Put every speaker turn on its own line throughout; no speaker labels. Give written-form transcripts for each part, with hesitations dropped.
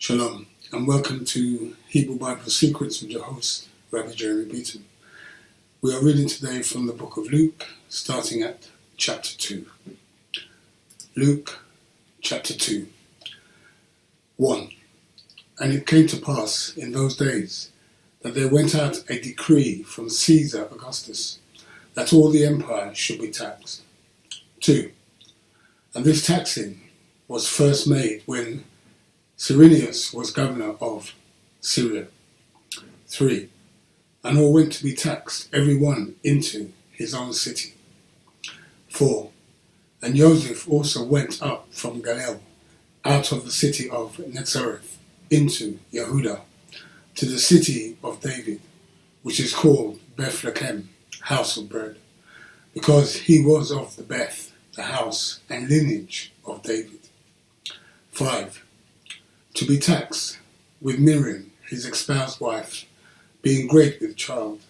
Shalom, and welcome to Hebrew Bible Secrets with your host, Rabbi Beaton. We are reading today from the book of Luke, starting at chapter 2. Luke, chapter 2. 1. And it came to pass in those days that there went out a decree from Caesar Augustus, that all the empire should be taxed. 2. And this taxing was first made when Cyrenius was governor of Syria. 3. And all went to be taxed, every one into his own city. 4. And Joseph also went up from Galilee, out of the city of Nazareth, into Yehuda, to the city of David, which is called Bethlehem, house of bread, because he was of the Beth, the house and lineage of David. 5. To be taxed with Miriam, his espoused wife, being great with child.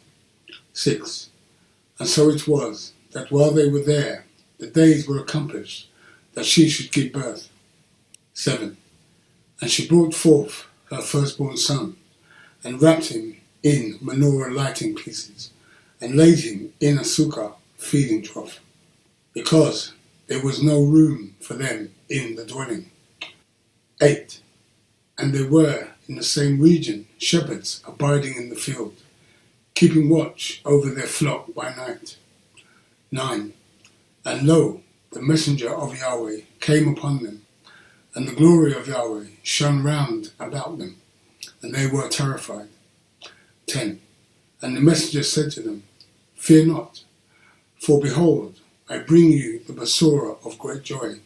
6. And so it was, that while they were there, the days were accomplished, that she should give birth. 7. And she brought forth her firstborn son, and wrapped him in menorah lighting pieces, and laid him in a sukkah feeding trough, because there was no room for them in the dwelling. 8. And there were in the same region shepherds abiding in the field, keeping watch over their flock by night. 9. And lo, the messenger of Yahweh came upon them, and the glory of Yahweh shone round about them, and they were terrified. 10. And the messenger said to them, Fear not, for behold, I bring you the Besorah of great joy,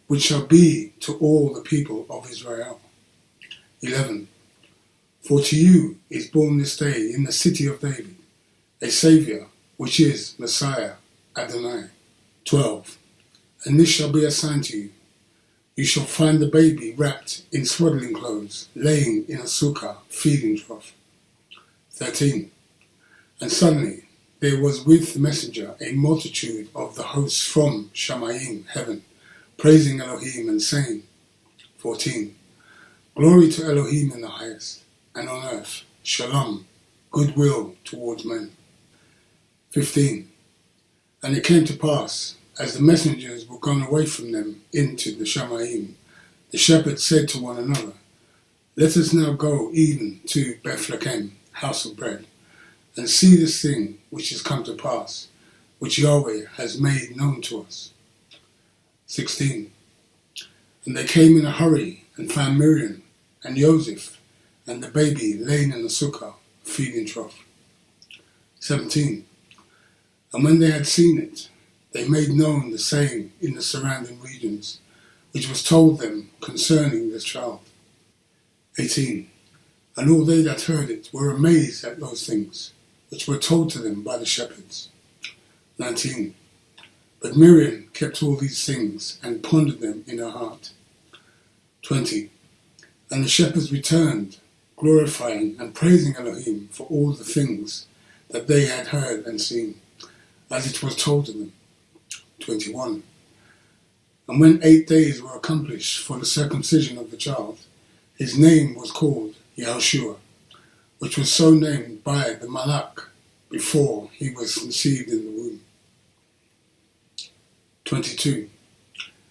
which shall be to all the people of Israel. 11. For to you is born this day in the city of David a Saviour, which is Messiah, Adonai. 12. And this shall be a sign to you. You shall find the baby wrapped in swaddling clothes, laying in a sukkah, feeding trough. 13. And suddenly there was with the messenger a multitude of the hosts from Shamayim, heaven, praising Elohim and saying. 14. Glory to Elohim in the highest, and on earth, shalom, goodwill towards men. 15. And it came to pass, as the messengers were gone away from them into the Shamayim, the shepherds said to one another, Let us now go even to Bethlehem, house of bread, and see this thing which is come to pass, which Yahweh has made known to us. 16. And they came in a hurry and found Miriam and Joseph and the baby laying in the sukkah, feeding trough. 17. And when they had seen it, they made known the saying in the surrounding regions, which was told them concerning this child. 18. And all they that heard it were amazed at those things, which were told to them by the shepherds. 19. But Miriam kept all these things, and pondered them in her heart. 20. And the shepherds returned, glorifying and praising Elohim for all the things that they had heard and seen, as it was told to them. 21. And when 8 days were accomplished for the circumcision of the child, his name was called Yahushua, which was so named by the Malach before he was conceived in the womb. 22.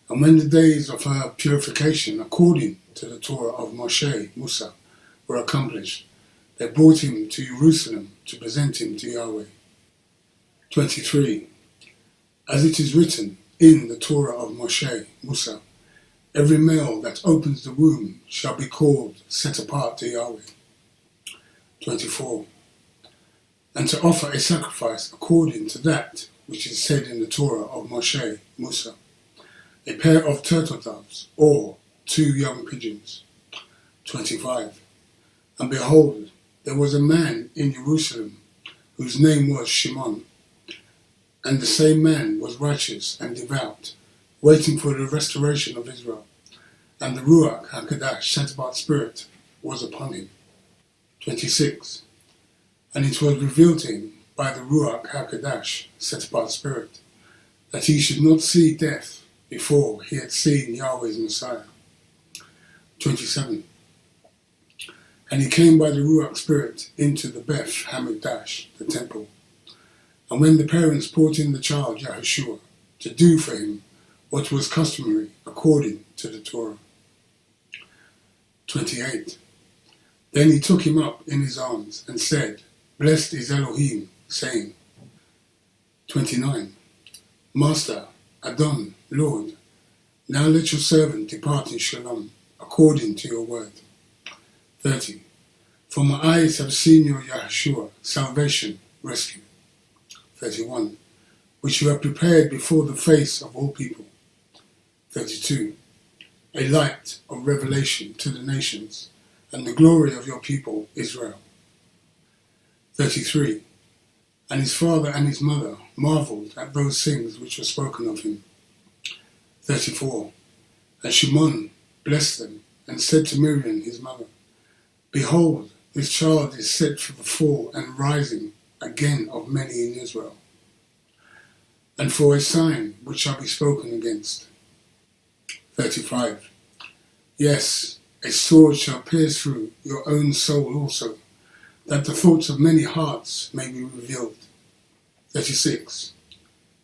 And when the days of her purification, according to the Torah of Musa, were accomplished, they brought him to Jerusalem to present him to Yahweh. 23. As it is written in the Torah of Musa, every male that opens the womb shall be called set apart to Yahweh. 24. And to offer a sacrifice according to that which is said in the Torah of Musa, a pair of turtle doves, or 2 young pigeons. 25. And behold, there was a man in Jerusalem, whose name was Shimon, and the same man was righteous and devout, waiting for the restoration of Israel, and the Ruach HaKadosh, Spirit, was upon him. 26. And it was revealed to him by the Ruach HaKadosh, Spirit, that he should not see death before he had seen Yahweh's Messiah. 27. And he came by the Ruach Spirit into the Abrahamic-Faith, the temple. And when the parents brought in the child Yahushua to do for him what was customary according to the Torah. 28. Then he took him up in his arms and said, Blessed is Elohim, saying. 29. Master, Adon, Lord, now let your servant depart in shalom, according to your word. 30. For my eyes have seen your Yahushua, salvation, rescue. 31. Which you have prepared before the face of all people. 32. A light of revelation to the nations, and the glory of your people Israel. 33. And his father and his mother marvelled at those things which were spoken of him. 34. And Shimon blessed them, and said to Miriam his mother, Behold, this child is set for the fall and rising again of many in Israel, and for a sign which shall be spoken against. 35. Yes, a sword shall pierce through your own soul also, that the thoughts of many hearts may be revealed. 36.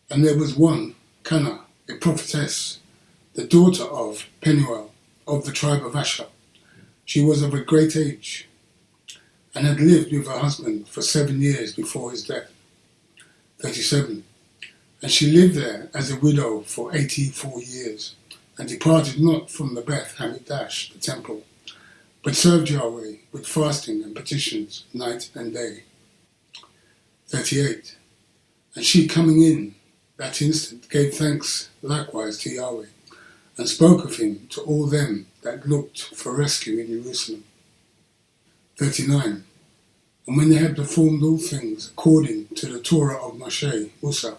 And there was one, Cana, a prophetess, the daughter of Penuel, of the tribe of Asher. She was of a great age, and had lived with her husband for 7 years before his death. 37. And she lived there as a widow for 84 years, and departed not from the Abrahamic-Faith, the temple, but served Yahweh with fasting and petitions night and day. 38. And she coming in that instant gave thanks likewise to Yahweh, and spoke of him to all them that looked for rescue in Jerusalem. 39. And when they had performed all things according to the Torah of Moshe, Musa,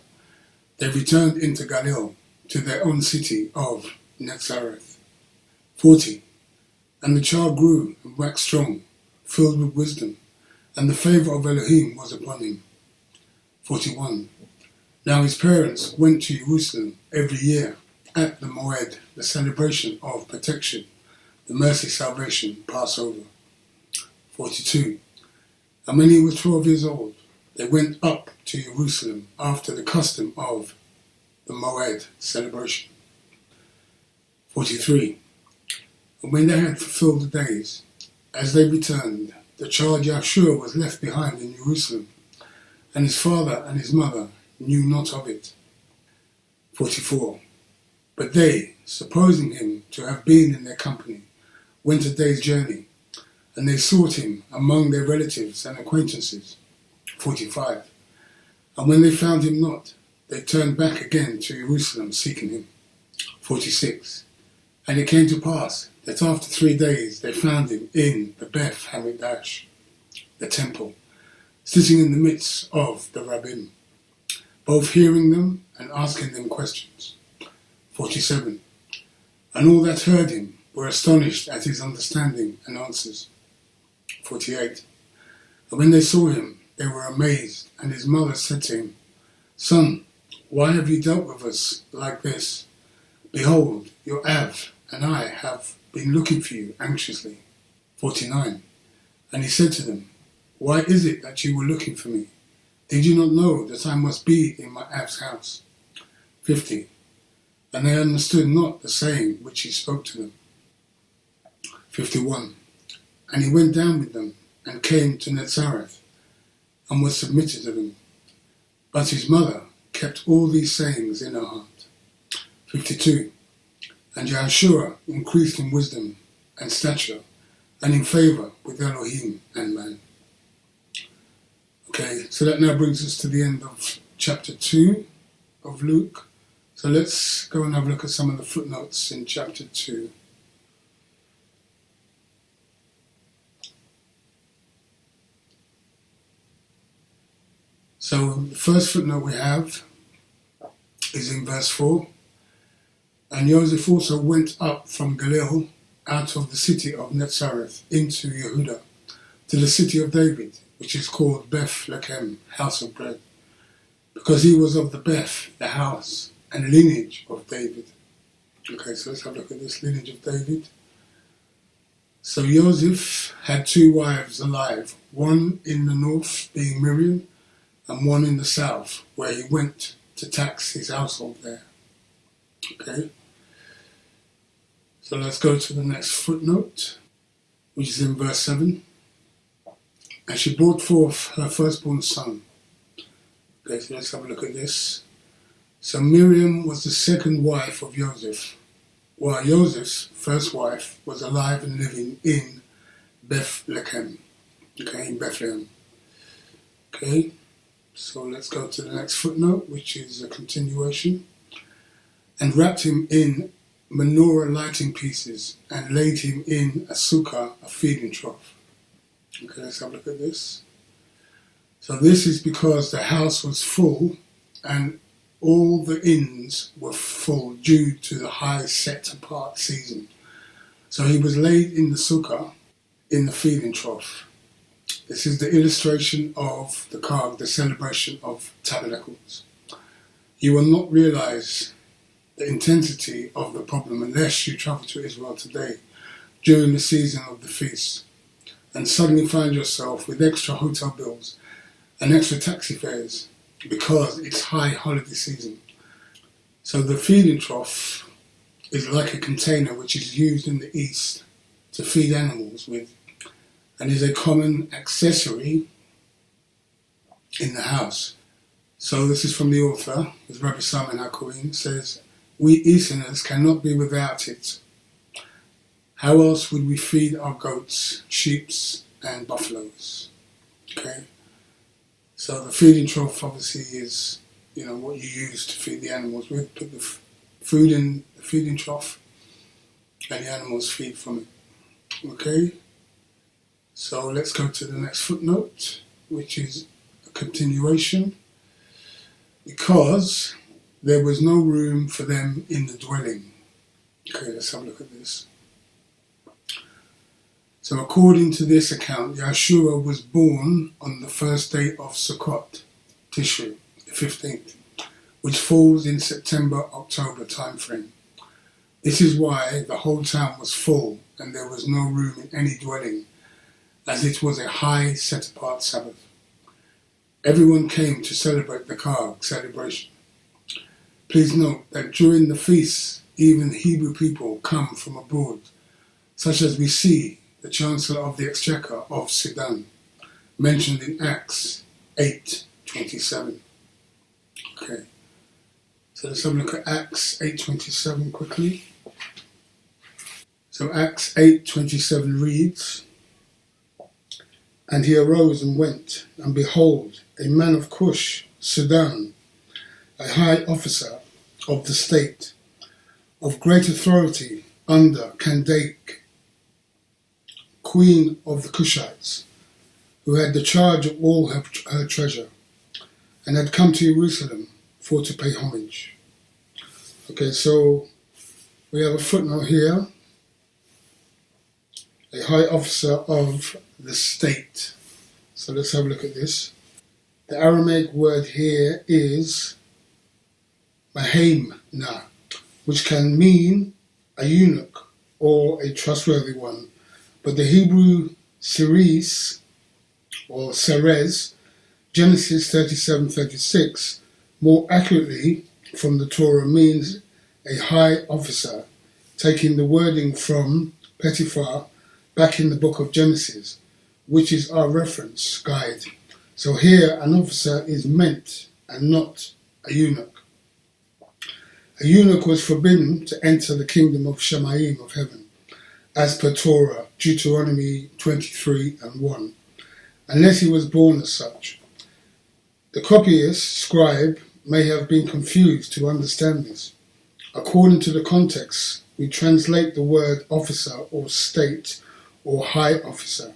they returned into Galilee to their own city of Nazareth. 40. And the child grew and waxed strong, filled with wisdom, and the favour of Elohim was upon him. 41. Now his parents went to Jerusalem every year at the Moed, the celebration of protection, the mercy, salvation, Passover. 42. And when he was 12 years old, they went up to Jerusalem after the custom of the Moed celebration. 43. And when they had fulfilled the days, as they returned, the child Yahushua was left behind in Jerusalem, and his father and his mother knew not of it. 44. But they, supposing him to have been in their company, went a day's journey, and they sought him among their relatives and acquaintances. 45. And when they found him not, they turned back again to Jerusalem seeking him. 46. And it came to pass that after 3 days they found him in the Abrahamic-Faith, the temple, sitting in the midst of the Rabbim, both hearing them and asking them questions. 47. And all that heard him were astonished at his understanding and answers. 48. And when they saw him, they were amazed, and his mother said to him, Son, why have you dealt with us like this? Behold, your Av and I have been looking for you anxiously. 49. And he said to them, Why is it that you were looking for me? Did you not know that I must be in my Av's house? 50. And they understood not the saying which he spoke to them. 51. And he went down with them, and came to Nazareth, and was submitted to them. But his mother kept all these sayings in her heart. 52. And Yahushua increased in wisdom and stature, and in favour with Elohim and man. Okay, so that now brings us to the end of chapter 2 of Luke. So let's go and have a look at some of the footnotes in chapter 2. So the first footnote we have is in verse 4. And Joseph also went up from Galilee out of the city of Nazareth into Yehuda to the city of David, which is called Bethlehem, house of bread, because he was of the Beth, the house, and lineage of David. Okay, so let's have a look at this lineage of David. So Joseph had two wives alive, one in the north being Miriam, and one in the south, where he went to tax his household there. Okay? So let's go to the next footnote, which is in verse 7. And she brought forth her firstborn son. Okay, so let's have a look at this. So Miriam was the second wife of Joseph, while Joseph's first wife was alive and living in Bethlehem. Okay, in Bethlehem. Okay, so let's go to the next footnote, which is a continuation. And wrapped him in menorah lighting pieces and laid him in a sukkah, a feeding trough. Okay, let's have a look at this. So this is because the house was full and all the inns were full due to the high set-apart season. So he was laid in the sukkah, in the feeding trough. This is the illustration of the Chag, the celebration of tabernacles. You will not realize the intensity of the problem unless you travel to Israel today during the season of the feast and suddenly find yourself with extra hotel bills and extra taxi fares because it's high holiday season. So the feeding trough is like a container which is used in the East to feed animals with and is a common accessory in the house. So this is from the author, with Rabbi Simon HaKohen, says, "We Easterners cannot be without it. How else would we feed our goats, sheep and buffaloes?" Okay? So the feeding trough obviously is, what you use to feed the animals with. Put the food in the feeding trough and the animals feed from it. Okay? So let's go to the next footnote, which is a continuation. Because there was no room for them in the dwelling. Okay, let's have a look at this. So according to this account, Yeshua was born on the first day of Sukkot, Tishri, the 15th, which falls in September-October timeframe. This is why the whole town was full and there was no room in any dwelling, as it was a high set-apart Sabbath. Everyone came to celebrate the Chag celebration. Please note that during the feasts, even Hebrew people come from abroad, such as we see the Chancellor of the Exchequer of Sudan, mentioned in Acts 8:27. Okay, so let's have a look at Acts 8:27 quickly. So Acts 8:27 reads, "And he arose and went, and behold, a man of Cush, Sudan, a high officer of the state, of great authority under Candace, queen of the Cushites, who had the charge of all her treasure, and had come to Jerusalem for to pay homage." Okay, so we have a footnote here. A high officer of the state. So let's have a look at this. The Aramaic word here is mahemna, which can mean a eunuch or a trustworthy one. But the Hebrew Ceres or Serez, Genesis 37:36, more accurately from the Torah means a high officer, taking the wording from Potiphar back in the book of Genesis, which is our reference guide. So here an officer is meant and not a eunuch. A eunuch was forbidden to enter the kingdom of Shemayim of heaven, as per Torah, Deuteronomy 23:1, unless he was born as such. The copyist, scribe, may have been confused to understand this. According to the context, we translate the word officer or state or high officer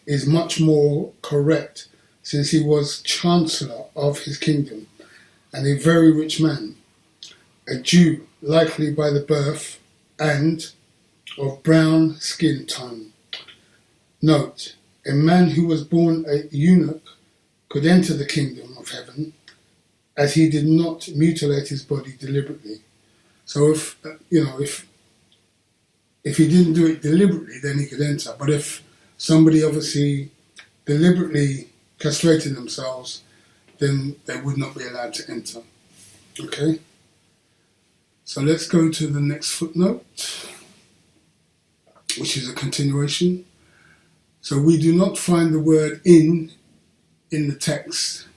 is much more correct, since he was chancellor of his kingdom and a very rich man, a Jew likely by the birth and of brown skin tone. Note, a man who was born a eunuch could enter the kingdom of heaven, as he did not mutilate his body deliberately. So if If he didn't do it deliberately, then he could enter. But if somebody obviously deliberately castrated themselves, then they would not be allowed to enter. Okay? So let's go to the next footnote, which is a continuation. So we do not find the word in the text,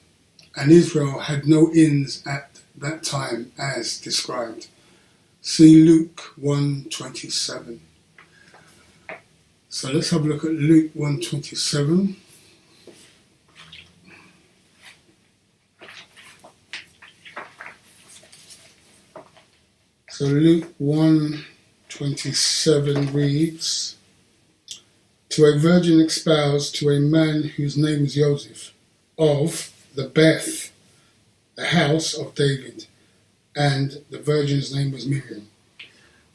and Israel had no inns at that time as described. See Luke 1:27. So let's have a look at Luke 1:27. So Luke 1:27 reads, "To a virgin espoused to a man whose name is Joseph, of the Beth, the house of David, and the virgin's name was Miriam."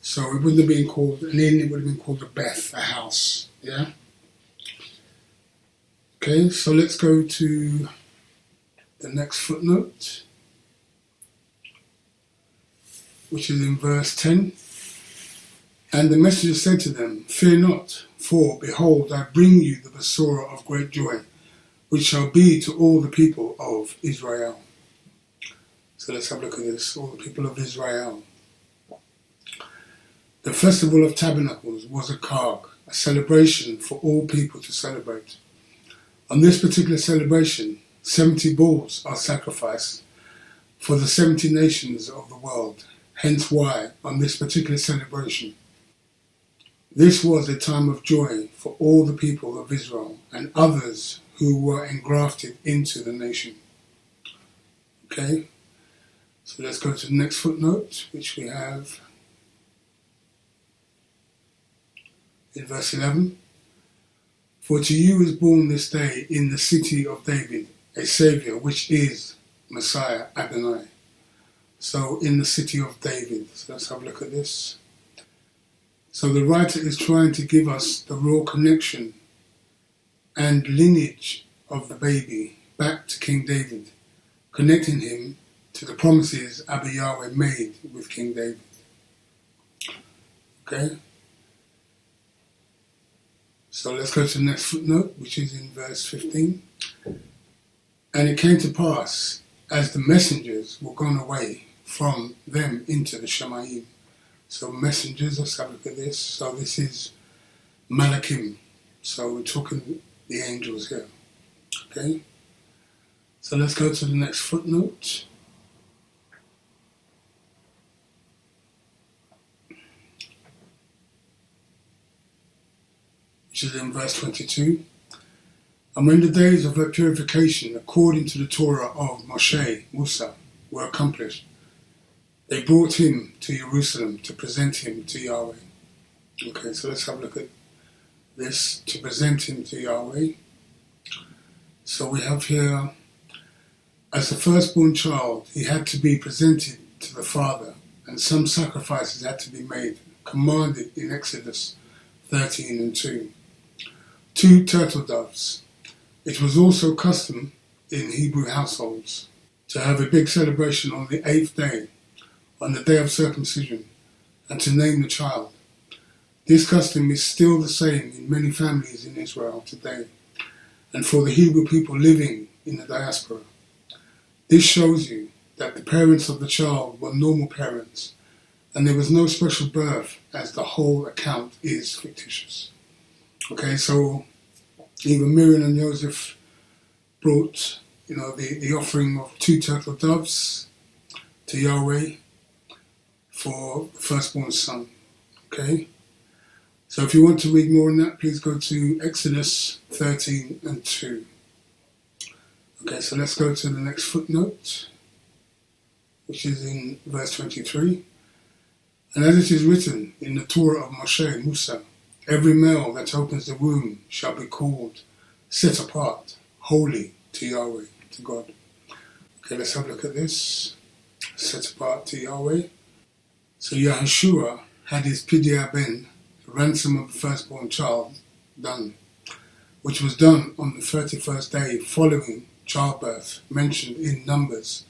So it wouldn't have been called an inn, it would have been called a Beth, a house. Yeah? Okay, so let's go to the next footnote, which is in verse 10. "And the messenger said to them, Fear not, for behold, I bring you the Besorah of great joy, which shall be to all the people of Israel." So let's have a look at this, all the people of Israel. The Festival of Tabernacles was a Chag, a celebration for all people to celebrate. On this particular celebration, 70 bulls are sacrificed for the 70 nations of the world. Hence why, on this particular celebration, this was a time of joy for all the people of Israel and others who were engrafted into the nation. Okay, so let's go to the next footnote, which we have in verse 11. "For to you is born this day in the city of David a Saviour, which is Messiah Adonai." So in the city of David. So let's have a look at this. So the writer is trying to give us the raw connection and lineage of the baby back to King David, connecting him to the promises Abba Yahweh made with King David. Okay? So let's go to the next footnote, which is in verse 15. "And it came to pass, as the messengers were gone away from them into the Shamayim." So messengers, let's have a look at this. So this is Malachim. So we're talking the angels here. Okay? So let's go to the next footnote. Which is in verse 22. "And when the days of her purification, according to the Torah of Moshe, Musa, were accomplished, they brought him to Jerusalem to present him to Yahweh." Okay, so let's have a look at this, to present him to Yahweh. So we have here, as the firstborn child, he had to be presented to the father, and some sacrifices had to be made, commanded in Exodus 13:2. 2 turtle doves. It was also custom in Hebrew households to have a big celebration on the 8th day, on the day of circumcision, and to name the child. This custom is still the same in many families in Israel today, and for the Hebrew people living in the diaspora. This shows you that the parents of the child were normal parents, and there was no special birth, as the whole account is fictitious. Okay, so even Miriam and Joseph brought, the offering of 2 turtle doves to Yahweh for the firstborn son. Okay, so if you want to read more on that, please go to Exodus 13:2. Okay, so let's go to the next footnote, which is in verse 23. "And as it is written in the Torah of Moshe, Musa, every male that opens the womb shall be called set apart, holy to Yahweh," to God. Okay, let's have a look at this. Set apart to Yahweh. So Yahushua had his Pidya Ben, the ransom of the firstborn child, done, which was done on the 31st day following childbirth, mentioned in Numbers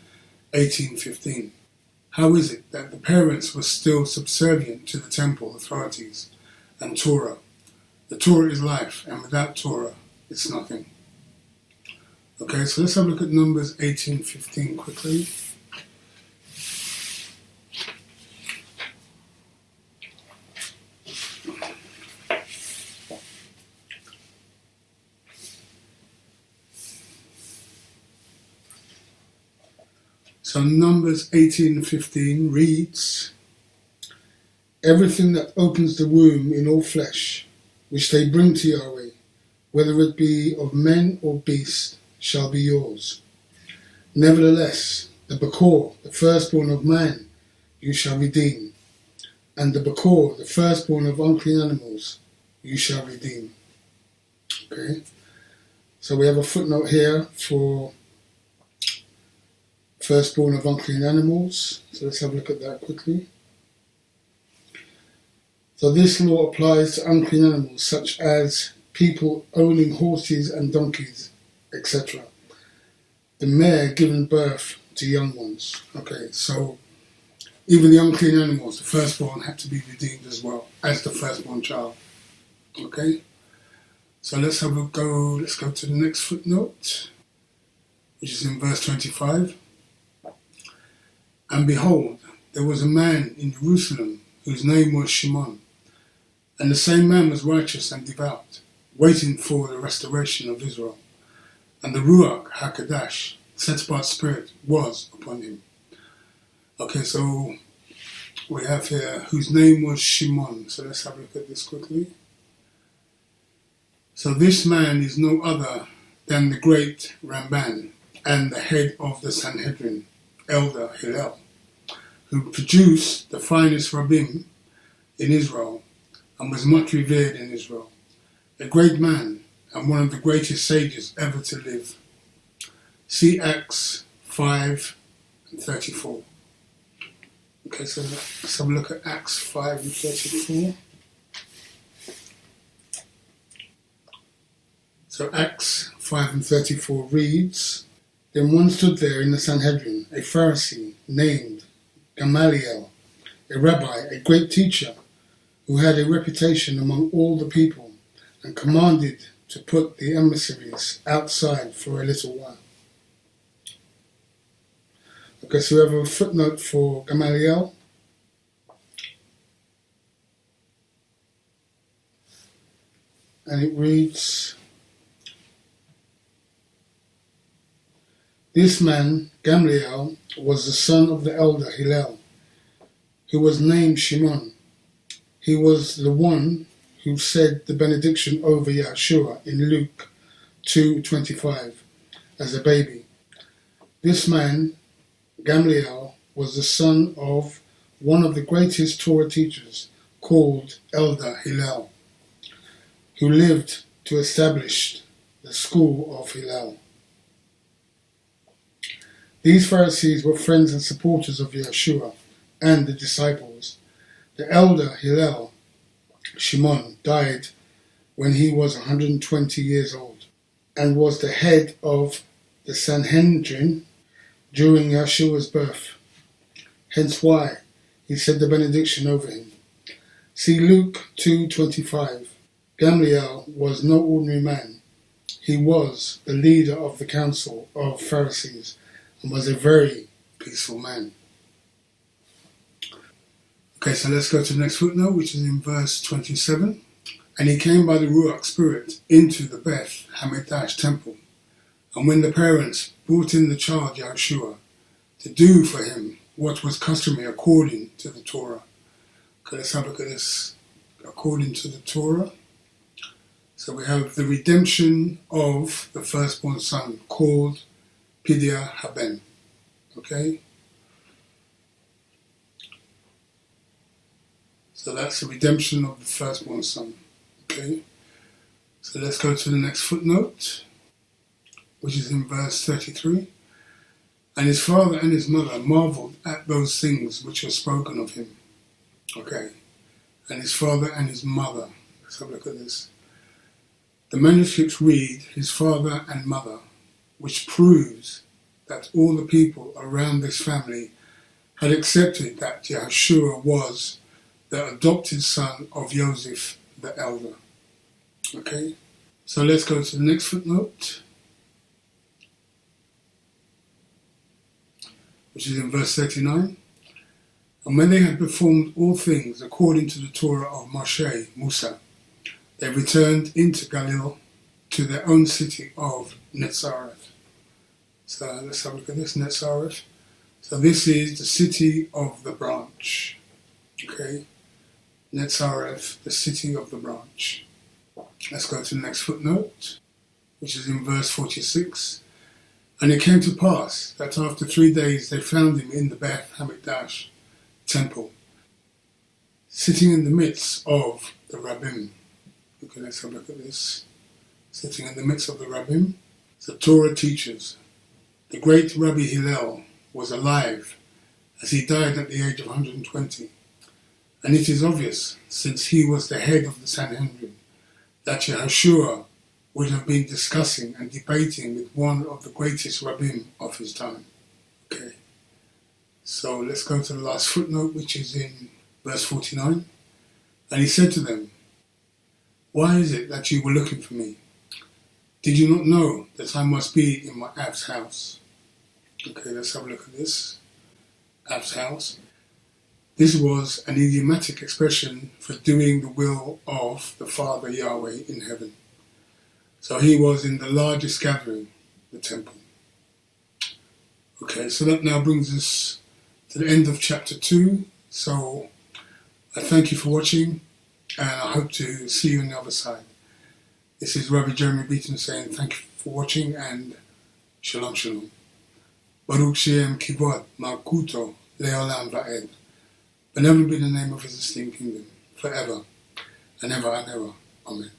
18:15. How is it that the parents were still subservient to the temple authorities and Torah. The Torah is life, and without Torah, it's nothing. Okay, so let's have a look at Numbers 18:15 quickly. So Numbers 18:15 reads, "Everything that opens the womb in all flesh, which they bring to Yahweh, whether it be of men or beast, shall be yours. Nevertheless, the Bakor, the firstborn of man, you shall redeem, and the Bakor, the firstborn of unclean animals, you shall redeem." Okay, so we have a footnote here for firstborn of unclean animals. So let's have a look at that quickly. So this law applies to unclean animals such as people owning horses and donkeys, etc. The mare giving birth to young ones. Okay, so even the unclean animals, the firstborn, had to be redeemed as well as the firstborn child. Okay, so let's go to the next footnote, which is in verse 25. "And behold, there was a man in Jerusalem whose name was Shimon, and the same man was righteous and devout, waiting for the restoration of Israel. And the Ruach HaKadosh, set apart spirit, was upon him." Okay, so we have here whose name was Shimon. So let's have a look at this quickly. So this man is no other than the great Ramban and the head of the Sanhedrin, Elder Hillel, who produced the finest rabbim in Israel and was much revered in Israel. A great man and one of the greatest sages ever to live. See Acts 5:34. Okay, so let's have a look at Acts 5:34. So Acts 5:34 reads, "Then one stood there in the Sanhedrin, a Pharisee named Gamaliel, a rabbi, a great teacher, who had a reputation among all the people, and commanded to put the emissaries outside for a little while." Okay, so we have a footnote for Gamaliel. And it reads, "This man, Gamaliel, was the son of the elder Hillel, who was named Shimon. He was the one who said the benediction over Yahshua in Luke 2:25 as a baby. This man, Gamaliel, was the son of one of the greatest Torah teachers called Elder Hillel, who lived to establish the school of Hillel. These Pharisees were friends and supporters of Yeshua and the disciples. The elder Hillel, Shimon, died when he was 120 years old and was the head of the Sanhedrin during Yeshua's birth. Hence why he said the benediction over him. See Luke 2:25. Gamaliel was no ordinary man. He was the leader of the council of Pharisees and was a very peaceful man. Okay, so let's go to the next footnote, which is in verse 27. "And he came by the Ruach Spirit into the Beth Hamidrash temple. And when the parents brought in the child Yahshua to do for him what was customary according to the Torah." Okay, let's have a look at this. According to the Torah. So we have the redemption of the firstborn son called Pidia Haben. Okay? So that's the redemption of the firstborn son. Okay? So let's go to the next footnote, which is in verse 33. "And his father and his mother marveled at those things which were spoken of him." Okay. And his father and his mother. Let's have a look at this. The manuscripts read his father and mother, which proves that all the people around this family had accepted that Yahshua was the adopted son of Joseph, the elder. Okay, so let's go to the next footnote, which is in verse 39. And when they had performed all things according to the Torah of Moshe, Musa, they returned into Galilee to their own city of Netzareth. So let's have a look at this, Netzareth. So this is the city of the branch. Okay, Netzareth, the city of the branch. Let's go to the next footnote, which is in verse 46. And it came to pass that after 3 days they found him in the Beth Hamikdash temple, sitting in the midst of the Rabbim. Okay, let's have a look at this. Sitting in the midst of the Rabbim, the Torah teachers. The great Rabbi Hillel was alive as he died at the age of 120. And it is obvious, since he was the head of the Sanhedrin, that Yehoshua would have been discussing and debating with one of the greatest rabbim of his time. Okay, so let's go to the last footnote, which is in verse 49. And he said to them, "Why is it that you were looking for me? Did you not know that I must be in my Ab's house?" Okay, let's have a look at this. Ab's house. This was an idiomatic expression for doing the will of the Father Yahweh in heaven. So he was in the largest gathering, the temple. Okay, so that now brings us to the end of chapter 2. So I thank you for watching, and I hope to see you on the other side. This is Rabbi Jeremy Beaton saying thank you for watching, and Shalom Shalom. Baruch Shem Kivod Malkuto Leolam Va'ed. Benevolent be the name of his esteemed kingdom, forever and ever and ever. Amen.